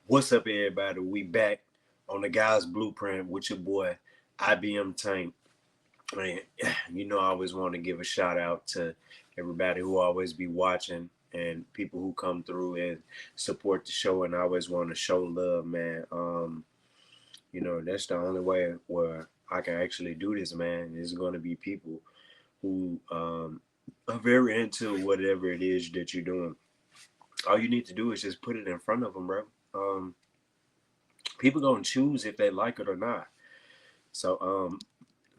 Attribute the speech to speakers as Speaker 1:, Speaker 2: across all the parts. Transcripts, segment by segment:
Speaker 1: What's up, everybody? We back on the Guys Blueprint with your boy IBM Tank. Man, I always want to give a shout out to everybody who always be watching and people who come through and support the show. And I always want to show love, man. That's the only way where I can actually do this, man. Is going to be people who are very into whatever it is that you're doing. All you need to do is just put it in front of them, bro. People gonna choose if they like it or not. So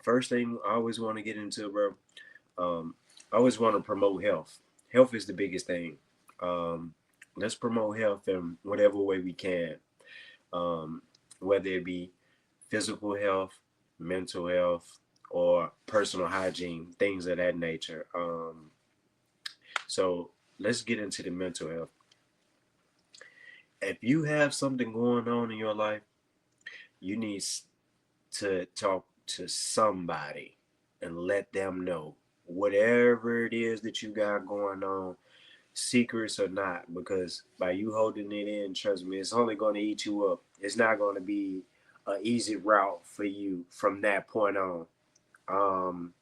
Speaker 1: first thing I always want to get into, bro. I always want to promote health. Health is the biggest thing. Um, let's promote health in whatever way we can, um, whether it be physical health, mental health, or personal hygiene, things of that nature. So let's get into the mental health. If you have something going on in your life, you need to talk to somebody and let them know whatever it is that you got going on, secrets or not, because by you holding it in, trust me, it's only going to eat you up. It's not going to be an easy route for you from that point on. Um,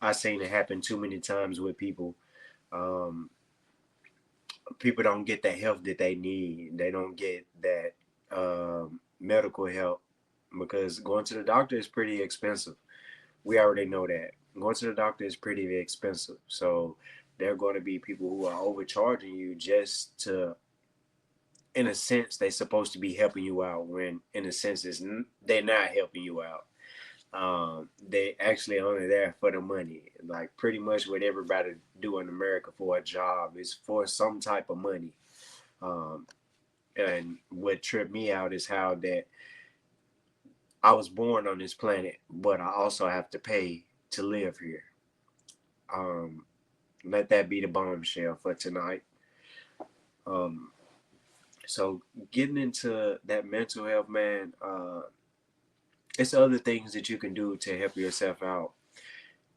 Speaker 1: I've seen it happen too many times with people. Um, People don't get the help that they need. They don't get that medical help because going to the doctor is pretty expensive. We already know that. Going to the doctor is pretty expensive. So there are going to be people who are overcharging you just to, in a sense, they're supposed to be helping you out when, in a sense, they're not helping you out. They actually only there for the money. Like pretty much what everybody do in America for a job is for some type of money. Um, and what tripped me out is how that I was born on this planet, but I also have to pay to live here. Um, Let that be the bombshell for tonight. Um, so getting into that mental health, man, it's other things that you can do to help yourself out.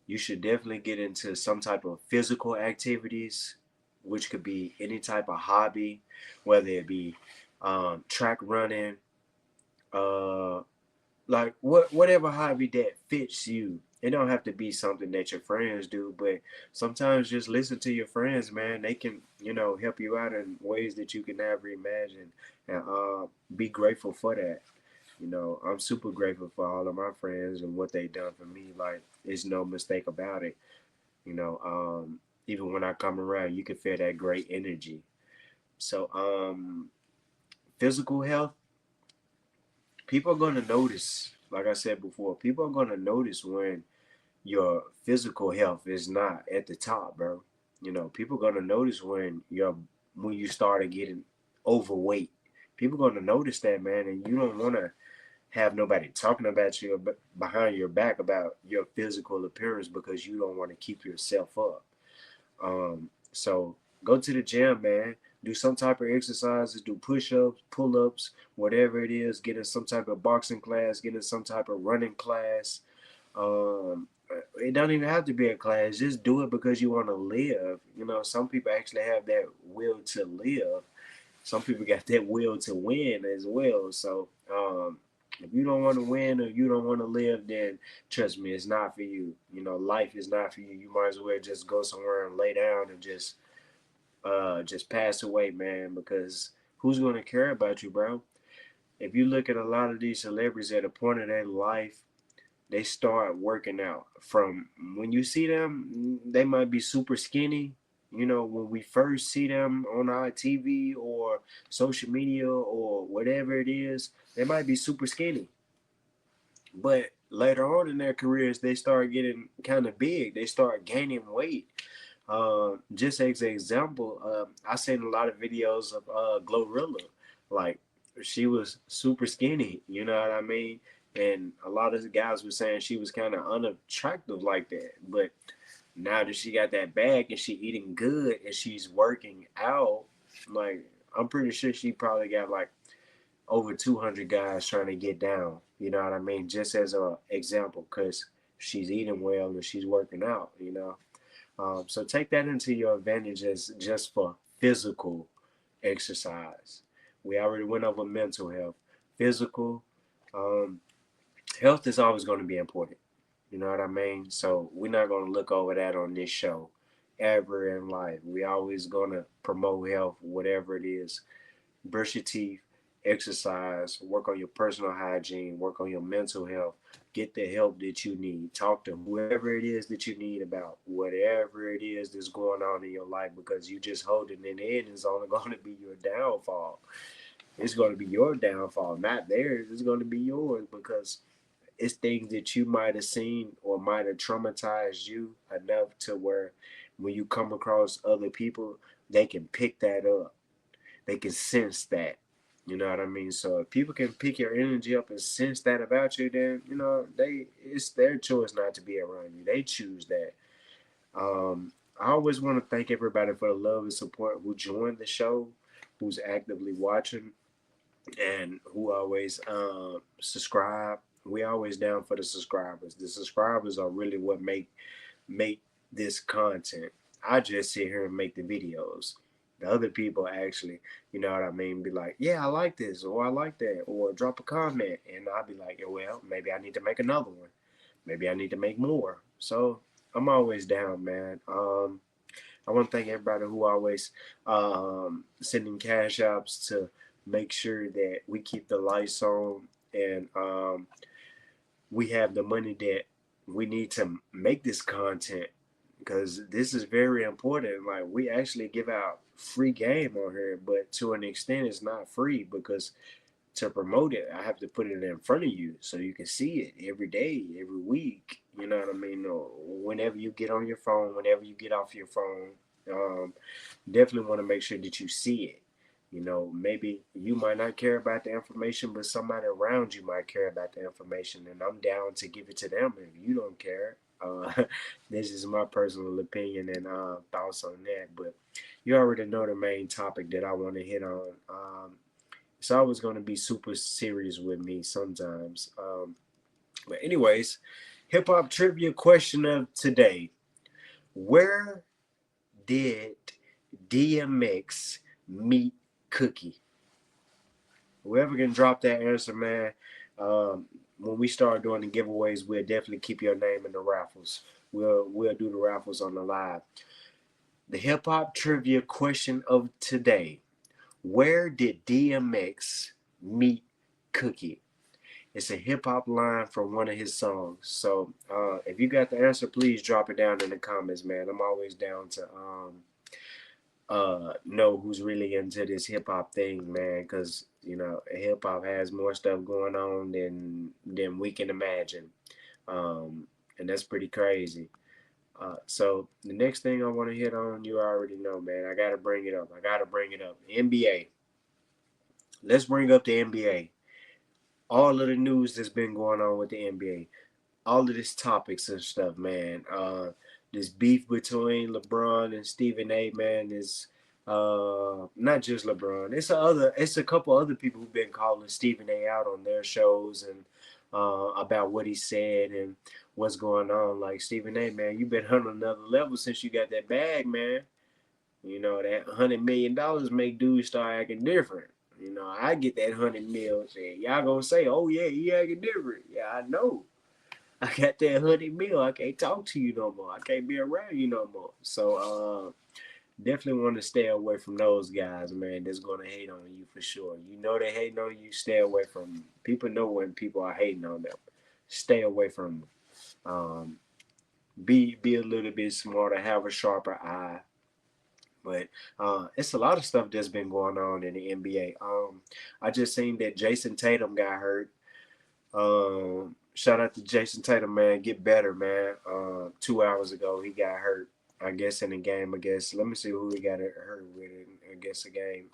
Speaker 1: You should definitely get into some type of physical activities, which could be any type of hobby, whether it be track running, uh, like whatever hobby that fits you. It don't have to be something that your friends do, but sometimes just listen to your friends, man. They can, help you out in ways that you can never imagine, and be grateful for that. I'm super grateful for all of my friends and what they done for me. Like, there's no mistake about it. You know, even when I come around, you can feel that great energy. So, physical health, people are gonna notice. Like I said before, people are gonna notice when your physical health is not at the top, bro. People gonna notice when you started getting overweight. People gonna notice that, man, and you don't want to have nobody talking about you behind your back about your physical appearance because you don't want to keep yourself up. So go to the gym, man. Do some type of exercises, do push-ups, pull-ups, whatever it is. Get in some type of boxing class, get in some type of running class. It don't even have to be a class. Just do it because you want to live. Some people actually have that will to live. Some people got that will to win as well. So if you don't want to win or you don't want to live, then trust me, it's not for you. Life is not for you. You might as well just go somewhere and lay down and just pass away, man. Because who's gonna care about you, bro? If you look at a lot of these celebrities at a point in their life, they start working out. From when you see them, they might be super skinny. When we first see them on our TV or social media or whatever it is, they might be super skinny. But later on in their careers, they start getting kind of big. They start gaining weight. Just as an example, I seen a lot of videos of Glorilla. Like, she was super skinny, you know what I mean? And a lot of the guys were saying she was kind of unattractive like that. But now that she got that bag and she eating good and she's working out, like, I'm pretty sure she probably got like over 200 guys trying to get down. You know what I mean? Just as a example, because she's eating well and she's working out. So take that into your advantage as just for physical exercise. We already went over mental health. Physical um, health is always going to be important. You know what I mean? So we're not going to look over that on this show ever in life. We always going to promote health, whatever it is. Brush your teeth, exercise, work on your personal hygiene, work on your mental health, get the help that you need. Talk to whoever it is that you need about whatever it is that's going on in your life, because you just holding it in is only going to be your downfall. It's going to be your downfall, not theirs. It's going to be yours, because it's things that you might have seen or might have traumatized you enough to where when you come across other people, they can pick that up. They can sense that. You know what I mean? So if people can pick your energy up and sense that about you, then it's their choice not to be around you. They choose that. I always want to thank everybody for the love and support who joined the show, who's actively watching, and who always subscribe. We always down for the subscribers. The subscribers are really what make this content. I just sit here and make the videos. The other people actually, you know what I mean, be like, yeah, I like this, or I like that, or drop a comment, and I'll be like, yeah, well, maybe I need to make another one. Maybe I need to make more. So I'm always down, man. I want to thank everybody who always sending cash apps to make sure that we keep the lights on, and we have the money that we need to make this content, because this is very important. Like, we actually give out free game on here, but to an extent it's not free, because to promote it I have to put it in front of you so you can see it every day, every week. You know what I mean? Or whenever you get on your phone, whenever you get off your phone. um, Definitely want to make sure that you see it. Maybe you might not care about the information, but somebody around you might care about the information, and I'm down to give it to them if you don't care. This is my personal opinion and thoughts on that. But you already know the main topic that I want to hit on. It's always going to be super serious with me sometimes. But anyways, hip hop trivia question of today: where did DMX meet Cookie? Whoever can drop that answer, man. Um, when we start doing the giveaways, we'll definitely keep your name in the raffles. We'll do the raffles on the live. The hip hop trivia question of today: where did DMX meet Cookie? It's a hip hop line from one of his songs. So if you got the answer, please drop it down in the comments, man. I'm always down to know who's really into this hip hop thing, man, because hip hop has more stuff going on than we can imagine, and that's pretty crazy. So the next thing I want to hit on, you already know, man. I gotta bring it up. NBA. Let's bring up the NBA. All of the news that's been going on with the NBA, all of these topics and stuff, man. This beef between LeBron and Stephen A. Man is not just LeBron. It's a couple other people who've been calling Stephen A. out on their shows and about what he said and what's going on. Like, Stephen A. Man, you've been on another level since you got that bag, man. That $100 million make dudes start acting different. I get that 100 mil. Y'all gonna say, "Oh yeah, he acting different." Yeah, I know. I got that 100 mil. I can't talk to you no more. I can't be around you no more. So definitely want to stay away from those guys, man. That's gonna hate on you for sure. They hating on you. Stay away from them. People know when people are hating on them. Stay away from them. Um, be a little bit smarter. Have a sharper eye. But it's a lot of stuff that's been going on in the NBA. I just seen that Jason Tatum got hurt. Shout out to Jason Tatum, man. Get better, man. 2 hours ago, he got hurt. I guess in the game. I guess. Let me see who he got hurt with. I guess the game.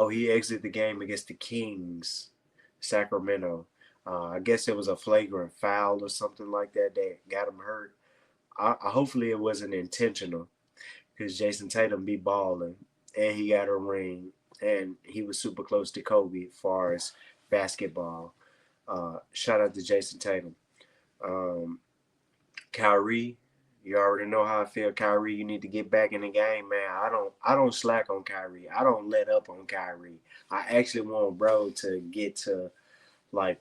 Speaker 1: He exited the game against the Kings, Sacramento. I guess it was a flagrant foul or something like that that got him hurt. Hopefully it wasn't intentional, because Jason Tatum be balling, and he got a ring, and he was super close to Kobe as far as basketball. Shout out to Jason Tatum. Kyrie, You already know how I feel, Kyrie. You need to get back in the game, man. I don't slack on Kyrie. I don't let up on Kyrie. I actually want bro to get to like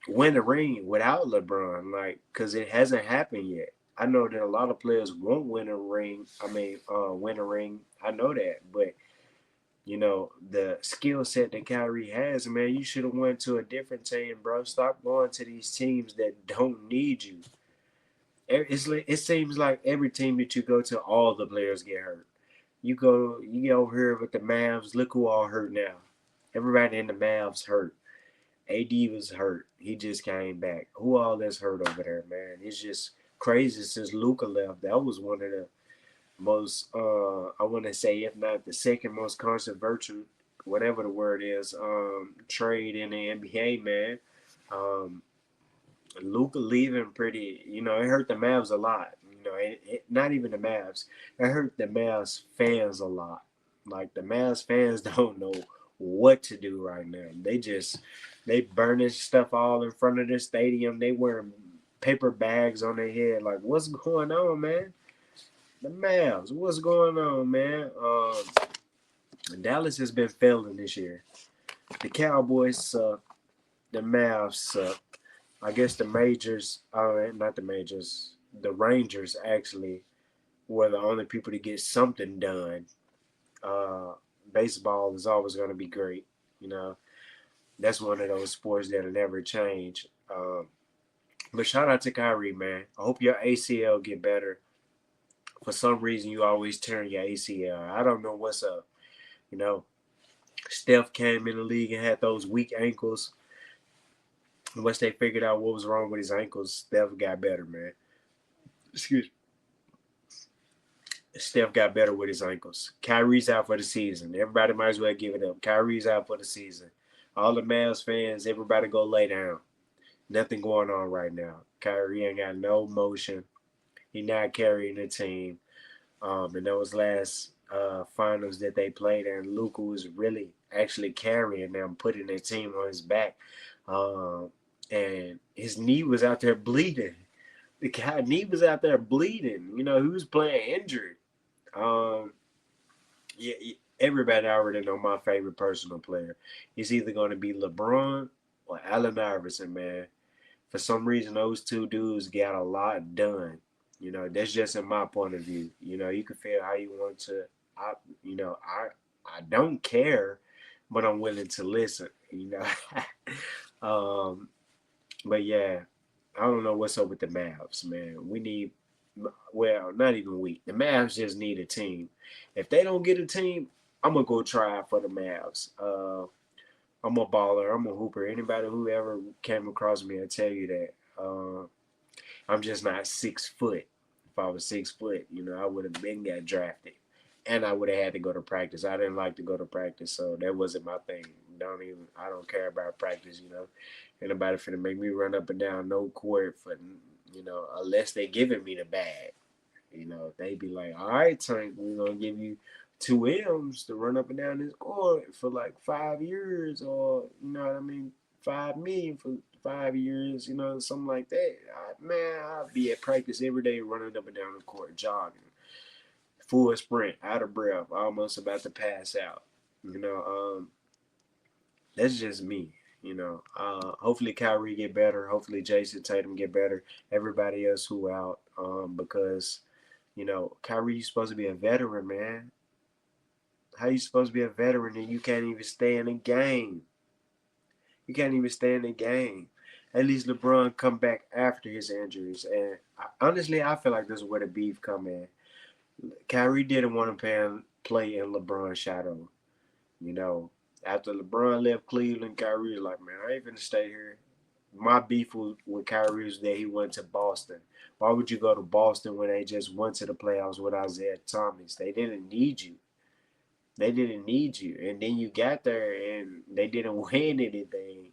Speaker 1: win the ring without LeBron, like, cause it hasn't happened yet. I know that a lot of players won't win a ring. Win a ring. I know that, but the skill set that Kyrie has, man, you should have went to a different team, bro. Stop going to these teams that don't need you. It seems like every team that you go to, all the players get hurt. You get over here with the Mavs. Look who all hurt now. Everybody in the Mavs hurt. AD was hurt. He just came back. Who all that's hurt over there, man? It's just crazy since Luka left. That was one of the most, I want to say, if not the second most controversial, whatever the word is, trade in the NBA, man. Um, Luka leaving pretty, it hurt the Mavs a lot. Not even the Mavs. It hurt the Mavs fans a lot. Like the Mavs fans don't know what to do right now. They burning stuff all in front of the stadium. They wearing paper bags on their head. Like, what's going on, man? The Mavs, what's going on, man? Dallas has been failing this year. The Cowboys suck. The Mavs suck. I guess the majors, not the majors, the Rangers actually were the only people to get something done. Uh, Baseball is always going to be great. You know, that's one of those sports that'll never change. But shout out to Kyrie, man. I hope your ACL get better. For some reason, you always tearing your ACL. I don't know what's up. You know, Steph came in the league and had those weak ankles. Once they figured out what was wrong with his ankles, Steph got better, man. Excuse me. Steph got better with his ankles. Kyrie's out for the season. Everybody might as well give it up. Kyrie's out for the season. All the Mavs fans, everybody go lay down. Nothing going on right now. Kyrie ain't got no motion. He not carrying the team. In those last finals that they played, and Luka was really actually carrying them, putting their team on his back. And his knee was out there bleeding. The guy knee was out there bleeding. He was playing injured. Um, yeah, everybody already know my favorite personal player. He's either going to be LeBron or Allen Iverson, man. For some reason, those two dudes got a lot done. That's just in my point of view. You can feel how you want to. I, I don't care, but I'm willing to listen. um, but yeah, I don't know what's up with the Mavs, man. We need, well, not even we. The Mavs just need a team. If they don't get a team, I'm gonna go try for the Mavs. I'm a baller. I'm a hooper. Anybody who ever came across me, I tell you that. I'm just not 6 foot. If I was 6 foot, I would have been got drafted, and I would have had to go to practice. I didn't like to go to practice, so that wasn't my thing. I don't care about practice. Anybody finna make me run up and down no court for, unless they giving me the bag. They be like, all right, Tank, we're gonna give you 2 M's to run up and down this court for like 5 years, or 5 million for 5 years, something like that. Man, I'll be at practice every day running up and down the court, jogging, full sprint, out of breath, almost about to pass out. That's just me. Hopefully Kyrie get better. Hopefully Jason Tatum get better. Everybody else who out, because Kyrie's supposed to be a veteran, man. How you supposed to be a veteran and you can't even stay in the game? You can't even stay in the game. At least LeBron come back after his injuries, and honestly, I feel like this is where the beef come in. Kyrie didn't want to play in LeBron's shadow. You know, After LeBron left Cleveland, Kyrie was like, man, I ain't finna stay here. My beef with Kyrie was that he went to Boston. Why would you go to Boston when they just went to the playoffs with Isaiah Thomas? They didn't need you. They didn't need you. And then you got there and they didn't win anything.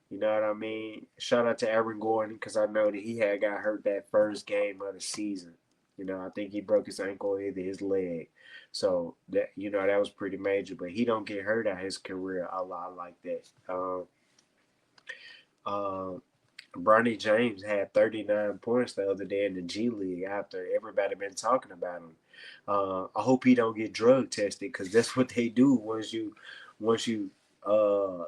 Speaker 1: You know what I mean? Shout out to Aaron Gordon because I know that he had got hurt that first game of the season. I think he broke his ankle or either his leg. So that was pretty major. But he don't get hurt out his career a lot like that. Um, Bronny James had 39 points the other day in the G League after everybody been talking about him. I hope he don't get drug tested because that's what they do once you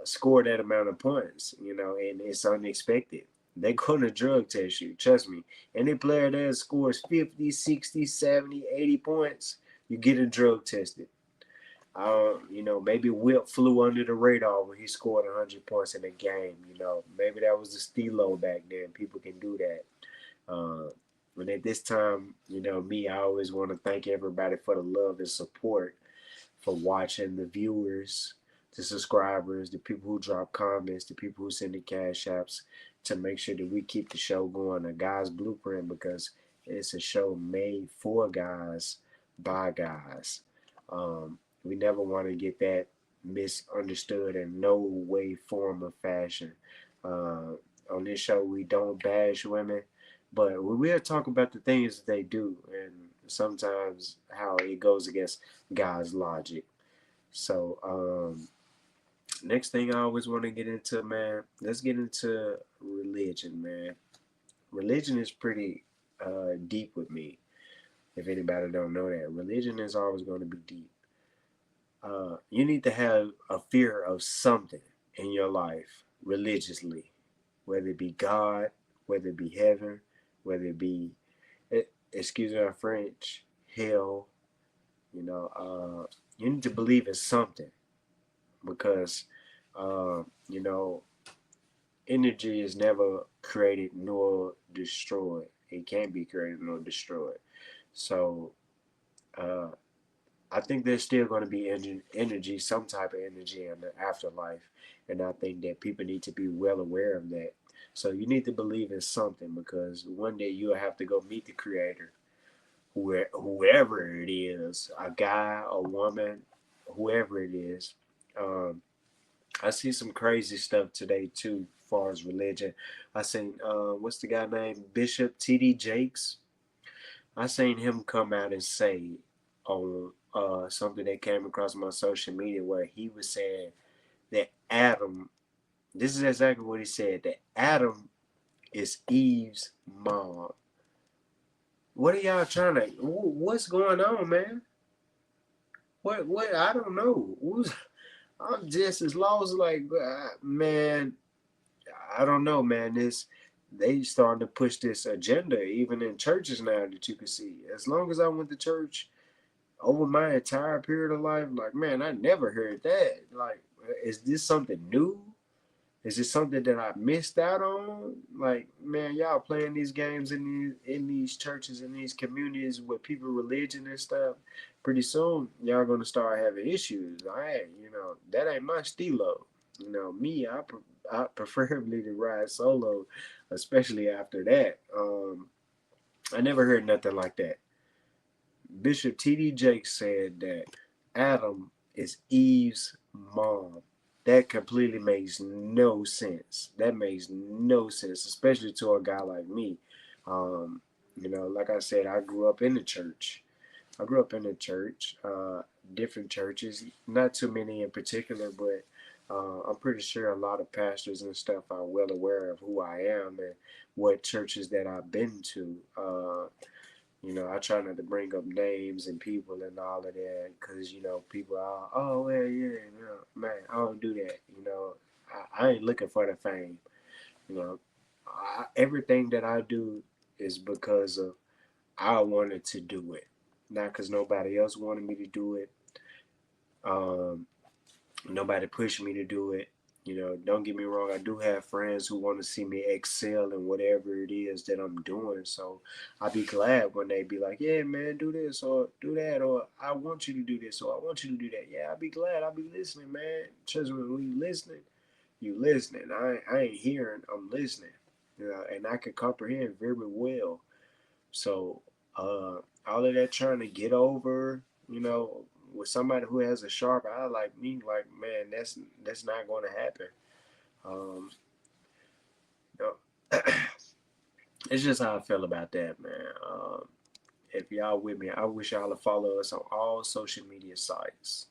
Speaker 1: score that amount of points, and it's unexpected. They're gonna drug test you, trust me. Any player that scores 50, 60, 70, 80 points, you get a drug tested. Maybe Wilt flew under the radar when he scored 100 points in a game. Maybe that was the stilo back then. People can do that. Uh, and at this time, me, I always want to thank everybody for the love and support, for watching, the viewers, the subscribers, the people who drop comments, the people who send the cash apps to make sure that we keep the show going, a guy's blueprint, because it's a show made for guys by guys. We never want to get that misunderstood in no way, form, or fashion. On this show, we don't bash women, but we will talk about the things that they do and sometimes how it goes against God's logic. So, next thing I always want to get into, man, let's get into religion, man. Religion is pretty deep with me. If anybody don't know that, religion is always going to be deep. You need to have a fear of something in your life religiously, whether it be God, whether it be heaven, whether it be, excuse my French, hell. You need to believe in something because, uh, you know, energy is never created nor destroyed. It can't be created nor destroyed. So, uh, I think there's still going to be energy, some type of energy in the afterlife. And I think that people need to be well aware of that. So you need to believe in something because one day you'll have to go meet the creator, whoever it is, a guy, a woman, whoever it is. Um, I see some crazy stuff today too, as far as religion. I seen what's the guy named Bishop T.D. Jakes. I seen him come out and say on something that came across my social media where he was saying that Adam. This is exactly what he said. That Adam is Eve's mom. What are y'all trying to? What's going on, man? What? I don't know. I'm just as lost. Like, man, I don't know, man. They starting to push this agenda even in churches now that you can see. As long as I went to church over my entire period of life, like, man, I never heard that. Like, is this something new? Is it something that I missed out on? Like, man, y'all playing these games in these churches, in these communities with people religion and stuff. Pretty soon, y'all gonna start having issues. That ain't my stilo. Me, I preferably to ride solo, especially after that. I never heard nothing like that. Bishop T.D. Jakes said that Adam is Eve's mom. That completely makes no sense. That makes no sense, especially to a guy like me. Like I said, I grew up in the church. I grew up in the church, different churches, not too many in particular, but I'm pretty sure a lot of pastors and stuff are well aware of who I am and what churches that I've been to. I try not to bring up names and people and all of that because, people are, oh, well, yeah, man, I don't do that. I ain't looking for the fame. You know, everything that I do is because of I wanted to do it, not because nobody else wanted me to do it. Um, Nobody pushed me to do it. Don't get me wrong. I do have friends who want to see me excel in whatever it is that I'm doing. So I'll be glad when they be like, yeah, man, do this or do that, or I want you to do this or I want you to do that. Yeah, I'll be glad. I'll be listening, man. Trust me, when you listening. I ain't hearing, I'm listening. And I can comprehend very well. So all of that trying to get over, you know, with somebody who has a sharp eye like me, like, man, that's not going to happen. Um, you know, it's just how I feel about that, man. If y'all with me, I wish y'all to follow us on all social media sites.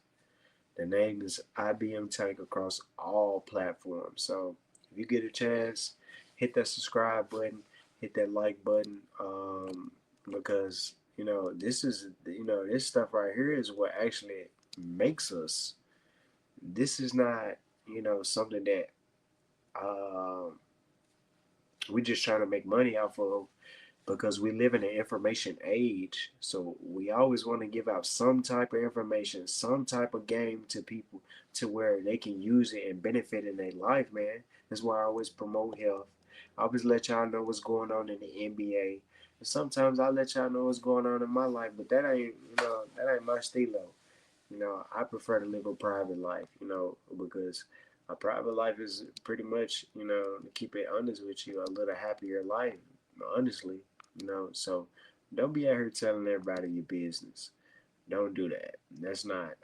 Speaker 1: The name is IBM Tank across all platforms. So if you get a chance, hit that subscribe button, hit that like button, because this is this stuff right here is what actually makes us. This is not something that um, we just trying to make money off of because we live in an information age. So we always want to give out some type of information, some type of game to people to where they can use it and benefit in their life, man. That's why I always promote health. I always let y'all know what's going on in the NBA. And sometimes I let y'all know what's going on in my life, but that ain't my stilo. I prefer to live a private life, because a private life is pretty much, to keep it honest with you, a little happier life, honestly, So don't be out here telling everybody your business. Don't do that. That's not,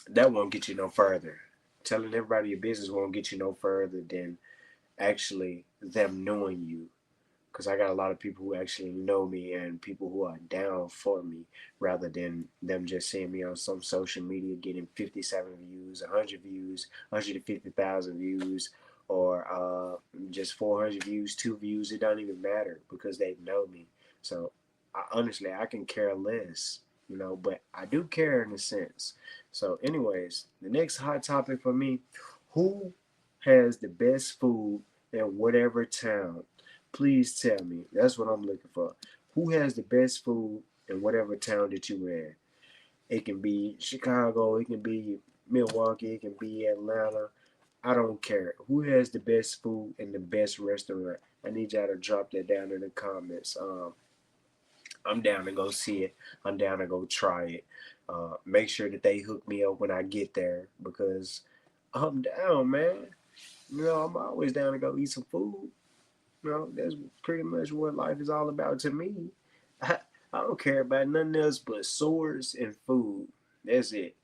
Speaker 1: that won't get you no further. Telling everybody your business won't get you no further than actually them knowing you, because I got a lot of people who actually know me and people who are down for me rather than them just seeing me on some social media getting 57 views, 100 views, 150,000 views, or just 400 views, 2 views. It don't even matter because they know me. So honestly, I can care less, but I do care in a sense. So, anyways, the next hot topic for me: who has the best food in whatever town? Please tell me. That's what I'm looking for. Who has the best food in whatever town that you in? It can be Chicago, it can be Milwaukee, it can be Atlanta. I don't care. Who has the best food in the best restaurant? I need y'all to drop that down in the comments. I'm down to go see it. I'm down to go try it. Make sure that they hook me up when I get there because I'm down, man. I'm always down to go eat some food. That's pretty much what life is all about to me. I, I don't care about nothing else but swords and food. That's it.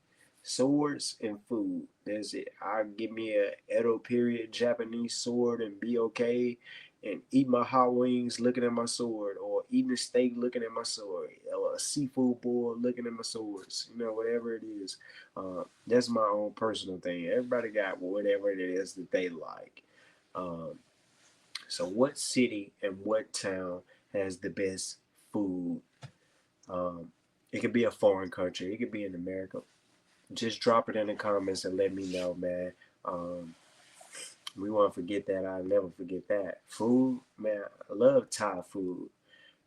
Speaker 1: Swords and food. That's it. I give me a Edo period Japanese sword and be okay and eat my hot wings looking at my sword or eating a steak looking at my sword or a seafood boil looking at my swords. Whatever it is. That's my own personal thing. Everybody got whatever it is that they like. Um, so, what city and what town has the best food? Um, it could be a foreign country. It could be in America. Just drop it in the comments and let me know, man. Um, we won't forget that. I'll never forget that. Food, man. I love Thai food.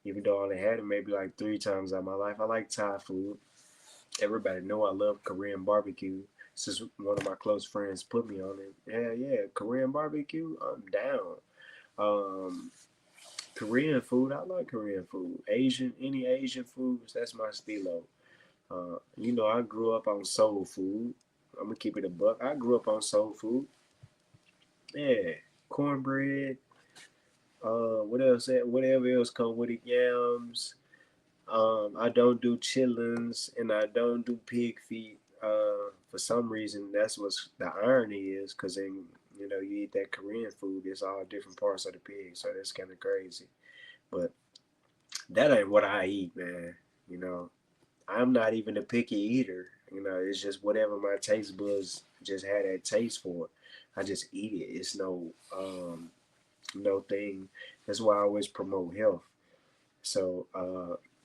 Speaker 1: Even though I only had it maybe like 3 times in my life, I like Thai food. Everybody know I love Korean barbecue. Since one of my close friends put me on it. Yeah, yeah, Korean barbecue. I'm down. Um, Korean food, I like Korean food. Any Asian foods, that's my stilo. I grew up on soul food. I'm gonna keep it a buck. I grew up on soul food. Yeah, cornbread. What else? Whatever else come with it, yams. I don't do chitlins and I don't do pig feet. For some reason, that's what the irony is, cause then you eat that Korean food. It's all different parts of the pig, so that's kind of crazy. But that ain't what I eat, man. You know, I'm not even a picky eater. It's just whatever my taste buds just had that taste for. I just eat it. It's no thing. That's why I always promote health. So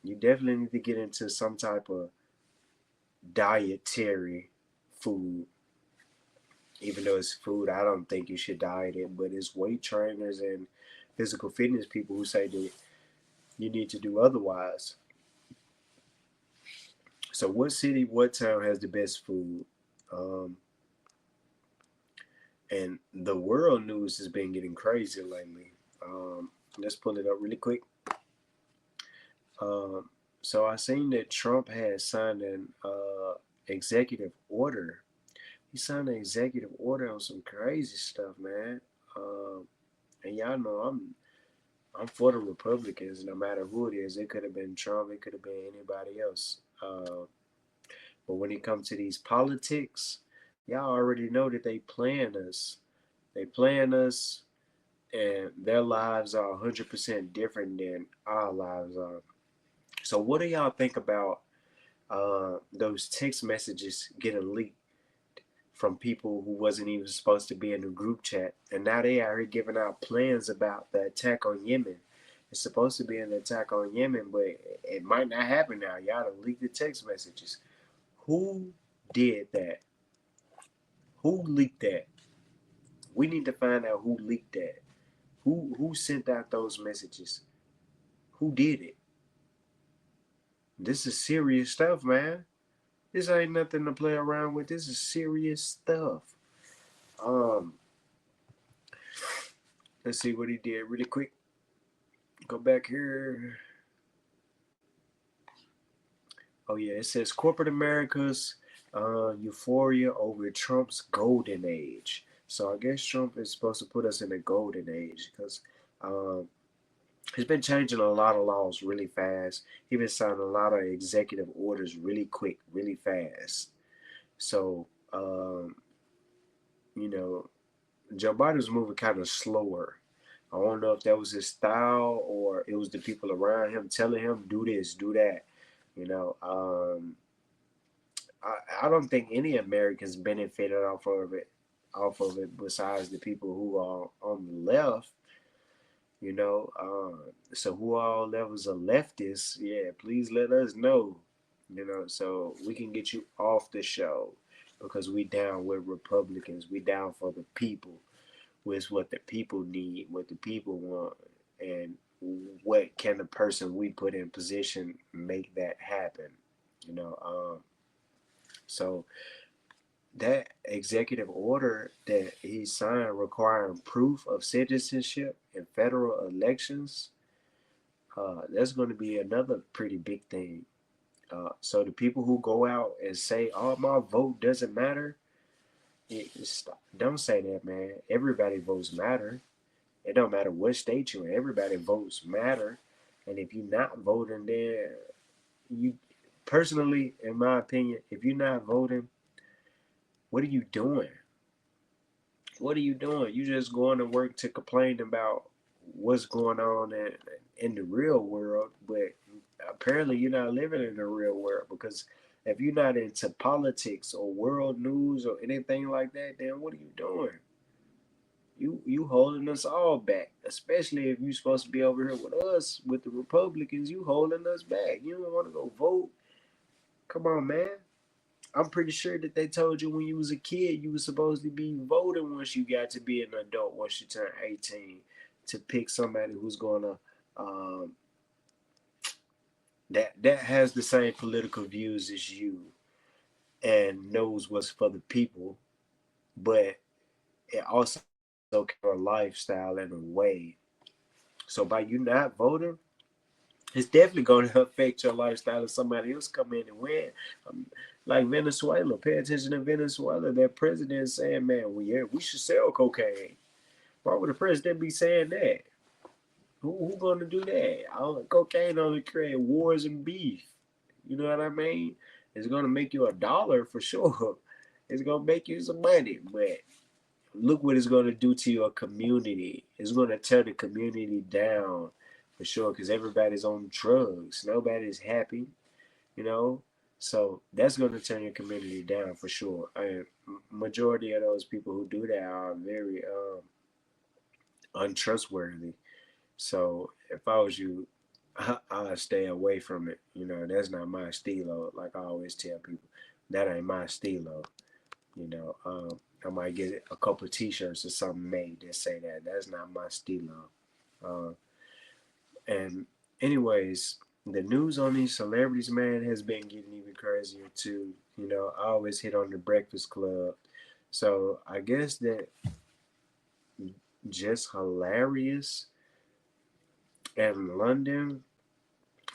Speaker 1: you definitely need to get into some type of dietary food. Even though it's food, I don't think you should diet it. But it's weight trainers and physical fitness people who say that you need to do otherwise. So, what city, what town has the best food? Um, and the world news has been getting crazy lately. Let's pull it up really quick. Um, so, I seen that Trump has signed an executive order. He signed an executive order on some crazy stuff, man. Um, and y'all know I'm for the Republicans, no matter who it is. It could have been Trump. It could have been anybody else. But when it comes to these politics, y'all already know that they playing us. They playing us, and their lives are 100% different than our lives are. So, what do y'all think about those text messages getting leaked from people who wasn't even supposed to be in the group chat. And now they are giving out plans about the attack on Yemen. It's supposed to be an attack on Yemen, but it might not happen now. Y'all done leaked the text messages. Who did that? Who leaked that? We need to find out who leaked that. Who sent out those messages? Who did it? This is serious stuff, man. This ain't nothing to play around with. This is serious stuff. Um, let's see what he did really quick. Go back here. Oh yeah, it says corporate America's euphoria over Trump's golden age. So I guess Trump is supposed to put us in a golden age because um, he's been changing a lot of laws really fast. He's been signing a lot of executive orders really quick, really fast. So you know, Joe Biden's moving kind of slower. I don't know if that was his style or it was the people around him telling him do this, do that. You know, I don't think any Americans benefited off of it besides the people who are on the left. You know, so who all levels are leftists? Yeah, please let us know. You know, so we can get you off the show because we down with Republicans. We down for the people. With what the people need, what the people want, and what can the person we put in position make that happen. You know, so that executive order that he signed requiring proof of citizenship in federal elections, that's going to be another pretty big thing. So the people who go out and say, "Oh, my vote doesn't matter," don't say that, man. Everybody votes matter. It don't matter what state you're in. Everybody votes matter, and if you're not voting, then you personally, in my opinion, if you're not voting, what are you doing? What are you doing? You just going to work to complain about what's going on in the real world, but apparently you're not living in the real world because if you're not into politics or world news or anything like that, then what are you doing? You holding us all back, especially if you're supposed to be over here with us, with the Republicans. You holding us back. You don't want to go vote. Come on, man. I'm pretty sure that they told you when you was a kid you was supposed to be voting once you got to be an adult, once you turn 18, to pick somebody who's gonna that has the same political views as you and knows what's for the people, but it also can have a lifestyle in a way. So by you not voting, it's definitely going to affect your lifestyle if somebody else come in and win. Um, like Venezuela, pay attention to Venezuela. Their president is saying, "Man, we should sell cocaine." Why would the president be saying that? Who gonna do that? Cocaine only create wars and beef. You know what I mean? It's gonna make you a dollar for sure. It's gonna make you some money, but look what it's gonna do to your community. It's gonna tear the community down for sure because everybody's on drugs. Nobody's happy, you know. So that's gonna turn your community down for sure. And majority of those people who do that are very untrustworthy. So if I was you, I'd stay away from it. You know, that's not my stilo. Like I always tell people, that ain't my stilo. You know, I might get a couple of T-shirts or something made that say that. That's not my stilo. Uh, and anyways, the news on these celebrities, man, has been getting even crazier too. You know, I always hit on the Breakfast Club. So I guess that just hilarious and London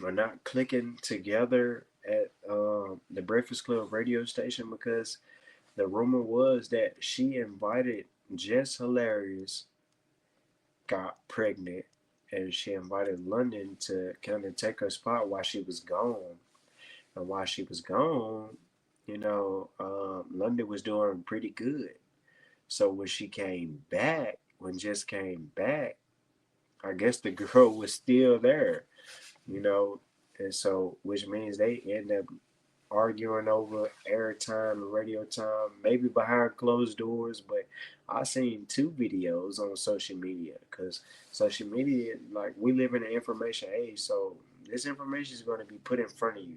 Speaker 1: are not clicking together at the Breakfast Club radio station because the rumor was that she invited Jess Hilarious got pregnant and she invited London to kind of take her spot while she was gone. And while she was gone, you know, London was doing pretty good. So when she came back, when Jess came back, I guess the girl was still there, you know, and so which means they end up arguing over airtime and radio time, maybe behind closed doors. But I seen two videos on social media, because social media, like, we live in an information age, so this information is going to be put in front of you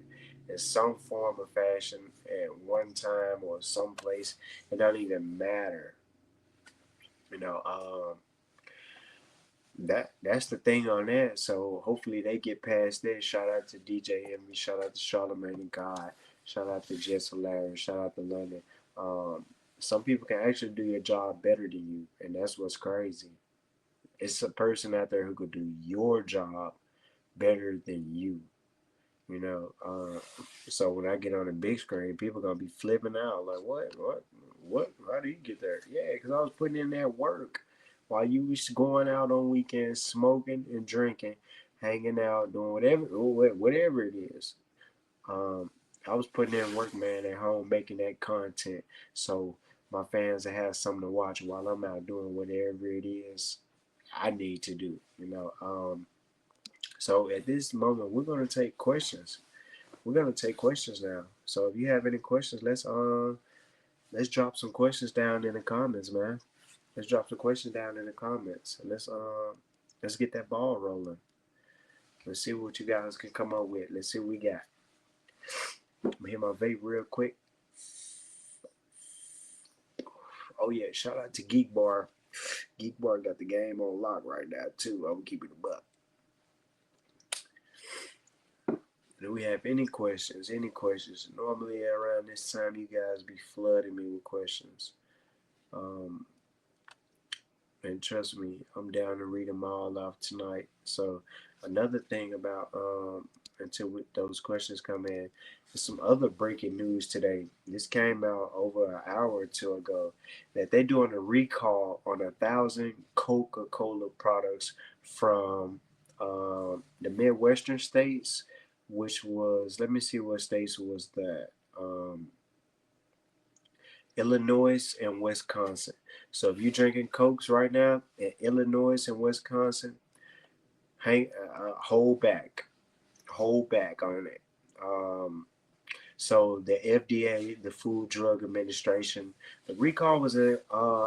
Speaker 1: in some form or fashion at one time or someplace. It don't even matter, you know. That's the thing on that. So hopefully they get past that. Shout out to DJ Envy. Shout out to Charlamagne and God. Shout out to Jess Hilarious. Shout out to London. Um, some people can actually do your job better than you, and that's what's crazy. It's a person out there who could do your job better than you. You know, so when I get on the big screen, people gonna be flipping out like, what? How do you get there? Yeah, because I was putting in that work while you was going out on weekends, smoking and drinking, hanging out, doing whatever it is. Um, I was putting in work, man, at home, making that content, so my fans will have something to watch while I'm out doing whatever it is I need to do. So at this moment, we're gonna take questions. We're gonna take questions now. So if you have any questions, let's drop some questions down in the comments, man. Let's drop some questions down in the comments. Let's get that ball rolling. Let's see what you guys can come up with. Let's see what we got. I'm gonna hit my vape real quick. Oh yeah, shout out to Geek Bar. Geek Bar got the game on lock right now too. I'm keeping it up. Do we have any questions? Any questions? Normally around this time, you guys be flooding me with questions. Um, and trust me, I'm down to read them all off tonight. So another thing about until those questions come in, there's some other breaking news today. This came out over an hour or two ago that they're doing a recall on 1,000 Coca-Cola products from the Midwestern states, which was, let me see what states was that. Illinois and Wisconsin. So if you're drinking Cokes right now in Illinois and Wisconsin, hold back on it. So the FDA, the Food Drug Administration, the recall was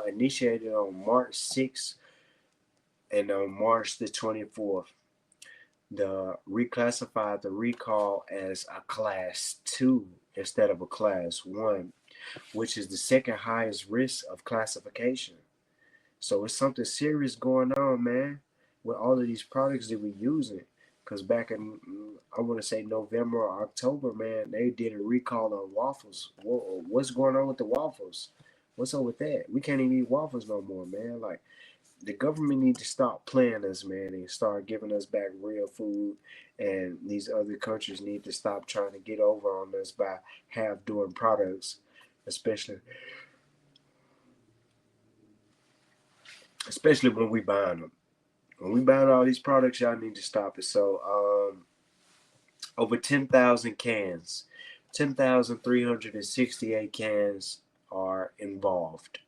Speaker 1: initiated on March 6th and on March the 24th. The reclassified the recall as a class 2 instead of a class 1, which is the second highest risk of classification. So it's something serious going on, man, with all of these products that we're using. Because back in, I want to say November or October, man, they did a recall on waffles. What's going on with the waffles? What's up with that? We can't even eat waffles no more, man. Like, the government need to stop playing us, man, and start giving us back real food. And these other countries need to stop trying to get over on us by half doing products, especially when we buying them. When we buying all these products, y'all need to stop it. So, over 10,000 cans, 10,368 cans are involved.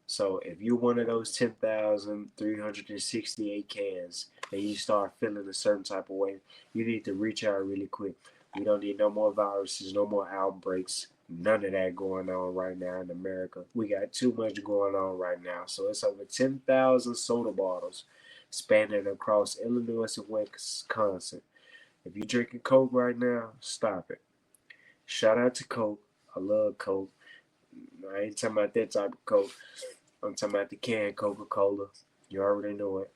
Speaker 1: So if you're one of those 10,368 cans and you start feeling a certain type of way, you need to reach out really quick. We don't need no more viruses, no more outbreaks, none of that going on right now in America. We got too much going on right now. So it's over 10,000 soda bottles spanning across Illinois and Wisconsin. If you're drinking Coke right now, stop it. Shout out to Coke. I love Coke. I ain't talking about that type of Coke. I'm talking about the canned Coca-Cola. You already know it.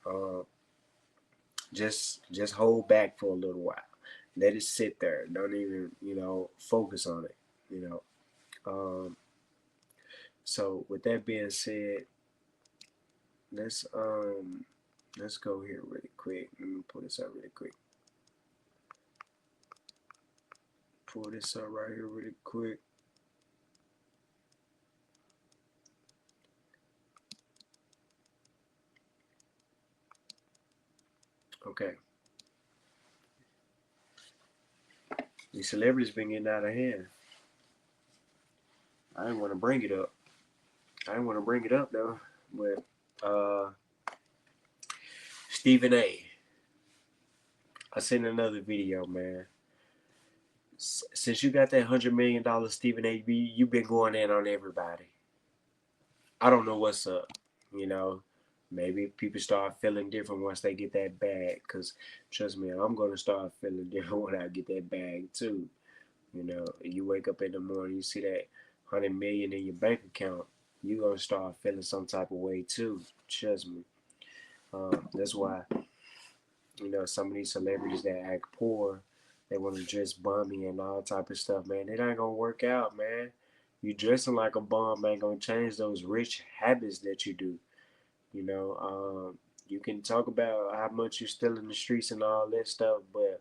Speaker 1: Just hold back for a little while. Let it sit there. Don't even focus on it. You know. So with that being said, let's let's go here really quick. Let me pull this up really quick. Pull this up right here really quick. Okay. These celebrities been getting out of hand. I didn't want to bring it up. I didn't want to bring it up though, but Stephen A. I seen another video, man. Since you got that $100 million Stephen A. B, you've been going in on everybody. I don't know what's up. You know, maybe people start feeling different once they get that bag. Cause trust me, I'm gonna start feeling different when I get that bag too. You know, you wake up in the morning, you see that 100 million in your bank account, you gonna start feeling some type of way too. Trust me. That's why some of these celebrities that act poor, they want to dress bummy and all type of stuff. Man, it ain't gonna work out, man. You dressing like a bum ain't gonna change those rich habits that you do. You know, you can talk about how much you steal in the streets and all that stuff, but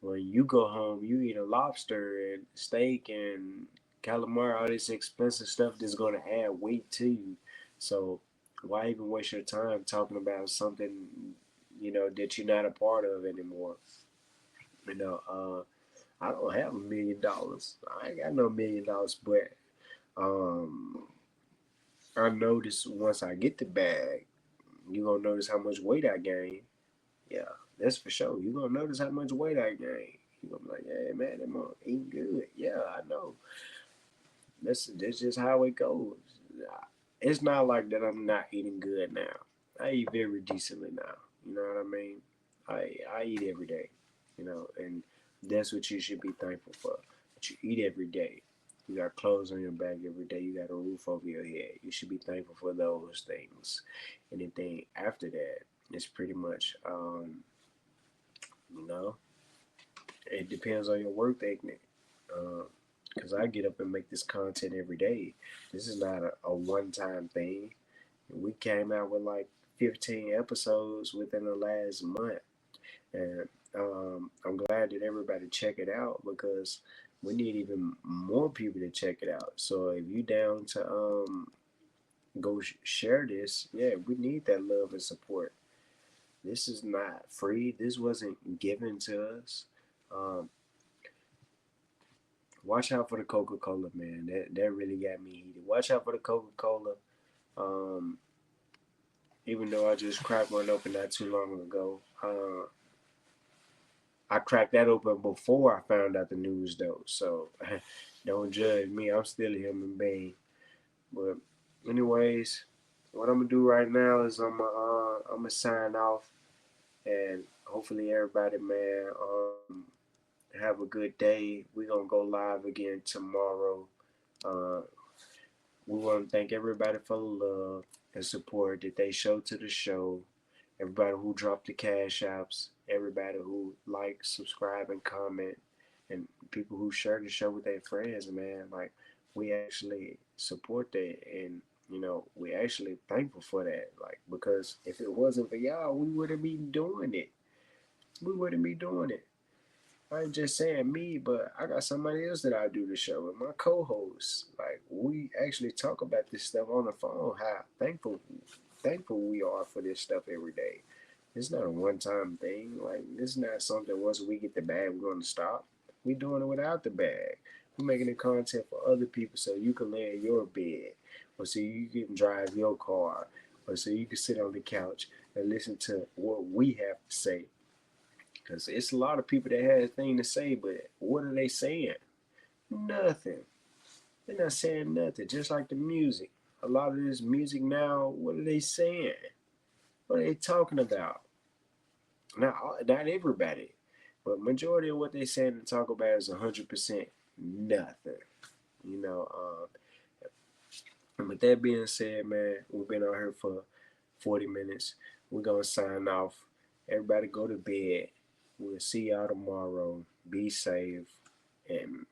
Speaker 1: when you go home, you eat a lobster and steak and calamari, all this expensive stuff that's gonna add weight to you. So why even waste your time talking about something that you're not a part of anymore? You know, I don't have $1 million. I ain't got no $1 million, but um, I notice once I get the bag, you gonna notice how much weight I gain. Yeah, that's for sure. You gonna notice how much weight I gain. You gonna be like, hey man, I'm eating good. Yeah, I know. That's just how it goes. It's not like that I'm not eating good now. I eat very decently now. You know what I mean? I eat every day. And that's what you should be thankful for. That you eat every day. You got clothes on your back every day. You got a roof over your head. You should be thankful for those things. Anything after that is pretty much, you know, it depends on your work ethic. Because I get up and make this content every day. This is not a one time thing. We came out with like 15 episodes within the last month. And I'm glad that everybody check it out because we need even more people to check it out. So if you down to go share this, yeah, we need that love and support. This is not free. This wasn't given to us. Um, Watch out for the Coca Cola, man. That really got me heated. Watch out for the Coca Cola. Um, Even though I just cracked one open not too long ago, I cracked that open before I found out the news, though. So don't judge me. I'm still a human being. But anyways, what I'm gonna do right now is I'm gonna sign off, and hopefully everybody, man, have a good day. We're gonna go live again tomorrow. Uh, We want to thank everybody for the love and support that they show to the show. Everybody who dropped the cash apps, everybody who like, subscribe, and comment, and people who share the show with their friends, man. Like, we actually support that, and we actually thankful for that. Like, because if it wasn't for y'all, we wouldn't be doing it. We wouldn't be doing it. I ain't just saying me, but I got somebody else that I do the show with, my co-host. Like, we actually talk about this stuff on the phone. How thankful we are for this stuff every day. It's not a one-time thing. Like, it's not something once we get the bag we're gonna stop. We doing it without the bag. We're making the content for other people so you can lay in your bed, or so you can drive your car, or so you can sit on the couch and listen to what we have to say. Because it's a lot of people that have a thing to say, but what are they saying? Nothing. They're not saying nothing. Just like the music. A lot of this music now, what are they saying? What are they talking about? Not everybody, but majority of what they saying and talk about is 100% nothing. You know. And with that being said, man, we've been out here for 40 minutes. We're gonna sign off. Everybody go to bed. We'll see y'all tomorrow. Be safe and